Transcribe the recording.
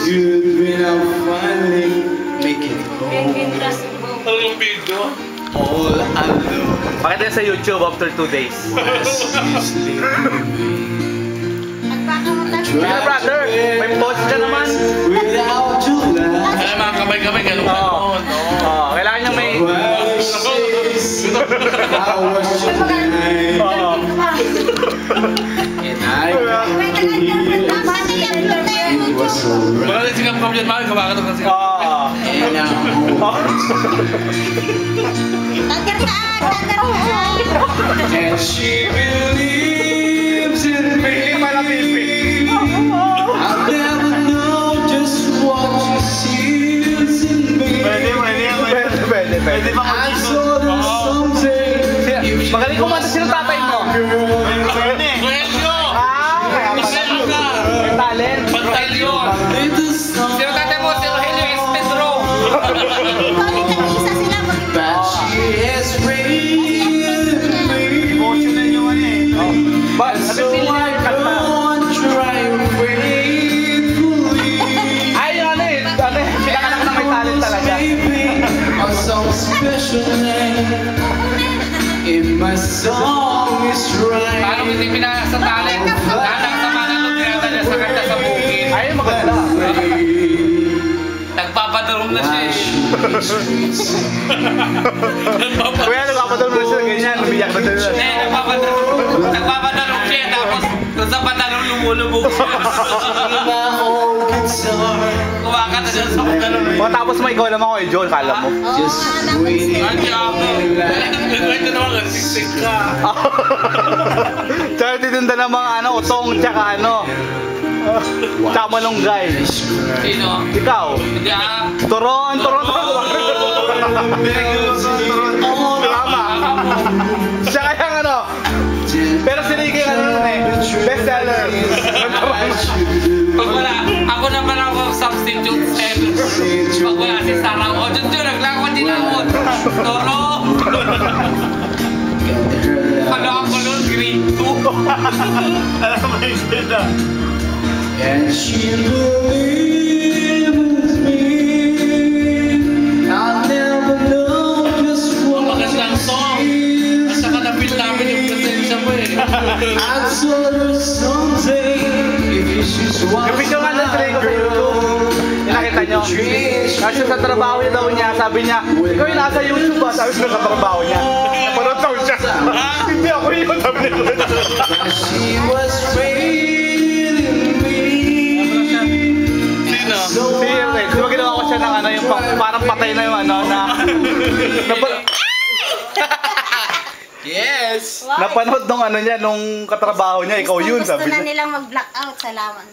good when I finally make it home. Ang video. All alone. Pakita sa YouTube after 2 days. Kaya brother, may post ka naman. Without your love. Kaya mga kamay-kamay, ganun ka noon. Kailangan niya may... I was just blind. And I can't hear. It was so Mga right. nagsikap ko dyan, mga kabaka ito kasi. And I'm home. And she believes in me. I'll never know just what she sees in me. Pwede ba? I saw her someday. Magaling kumanta sino tatay mo? Rogelio! Rogelio ka! May talent. Pantalyo! Sino tatay mo? Si Rogelio Espedro! But she has raised me. But, So I go on trying faithfully. ay, pinakanak na may talent talaga. Maybe a some special name in my song is right. Paano hindi pinaka sa talent? Lalang sa mga lugreta niya sa kanta sa bukid. Ay, maganda. Nagpapadalong na siya eh. Kuya, nagpapadalong na siya ganyan. Lumiyak na siya. Hindi, nagpapadalong siya tapos kung sa padalong lumulubog siya. My old guitar, Kumakanta siya sa padalong. Tapos may ikaw naman ko eh, John, kala mo. just waiting Ang yabo. Nagkwento naman ang siksik ka. Tsaka titinda ng mga utong, tsaka tsaka malunggay. Sino? Ikaw, Hindi ah. turon. Tama. Siya kaya pero sinigay best seller. Pag wala, ako naman ako substitute seller. Pag wala si Sarah, o dyan naglakot din ako. Toro! Ano ako nun? Grade 2. Alam mo yung sila. and she believes me. I'll never know just what Magandang song. At saka na-feel namin yung presensya mo eh. I told her someday if she's what Yung video nga na ko sa YouTube. Nakita nyo? Kasi sa trabaho niya daw niya, sabi niya, ikaw yung nasa YouTube ba? Sabi ko sa trabaho niya. Napanood daw siya. Hindi ako yun, sabi niya. she was failing me. Sino? Di ba ginawa ko siya ng yung parang patay na yung Yes. napanood nung niya, nung katrabaho niya, ikaw yun, Gusto sabi na niya. nilang mag-blackout. Salamat.